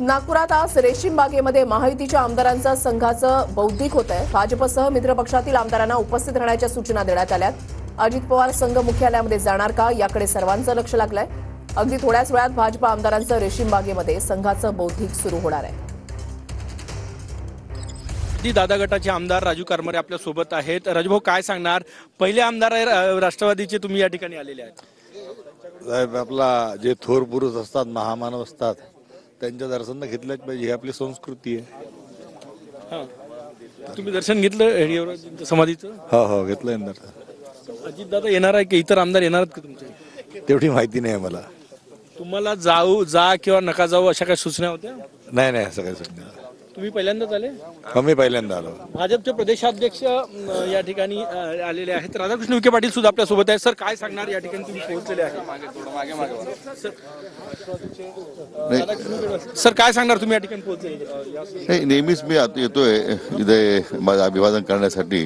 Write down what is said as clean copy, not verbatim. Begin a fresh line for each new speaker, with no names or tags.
नागपुरात आज रेशीम बागेमध्ये महायुतीच्या आमदारांचं संघाचं बौद्धिक होत आहे। भाजपसह मित्र पक्षातील आमदारांना उपस्थित राहण्याच्या सूचना देण्यात आल्यात। अजित पवार संघ मुख्यालयामध्ये जाणार का याकडे सर्वांचं लक्ष लागलंय। अगदी थोड्याच वेळात भाजप आमदारांचं रेशीम बागेमध्ये संघाचं बौद्धिक सुरू होणार आहे।
दादा गटाचे आमदार राजू करमारे आपल्या सोबत आहेत। राजूभाऊ, काय सांगणार? पहिले आमदार आहे राष्ट्रवादीचे, तुम्ही या ठिकाणी आलेले आहेत।
साहेब, आपला जे थोर पुरुष असतात, महामानव असतात, त्यांच्या दर्शन घेतलंच पाहिजे, ही आपली संस्कृती आहे।
तुम्ही दर्शन घेतलं हेडियावर समाधीचं?
हो हो, घेतलंय ना दर्शन।
अजित दादा येणार आहे की इतर आमदार येणार आहेत का तुमचे?
तेवढी माहिती नाही मला।
तुम्हाला जा किंवा नका जाऊ अशा काही सूचना होत्या?
नाही नाही, असं काही सूचना।
तुम्ही पहिल्यांदाच आले?
मी पहिल्यांदा आलो।
भाजपचे प्रदेशाध्यक्ष या ठिकाणी आलेले आहेत। राधाकृष्ण विखे पाटील सुद्धा आपल्या सोबत आहेत। सर, काय सांगणार? या ठिकाणी तुम्ही पोहोचलेले आहेत। सर, काय सांगणार? तुम्ही या ठिकाणी पोहोचले?
नेहमीच मी येतोय इथे माझं अभिवादन करण्यासाठी।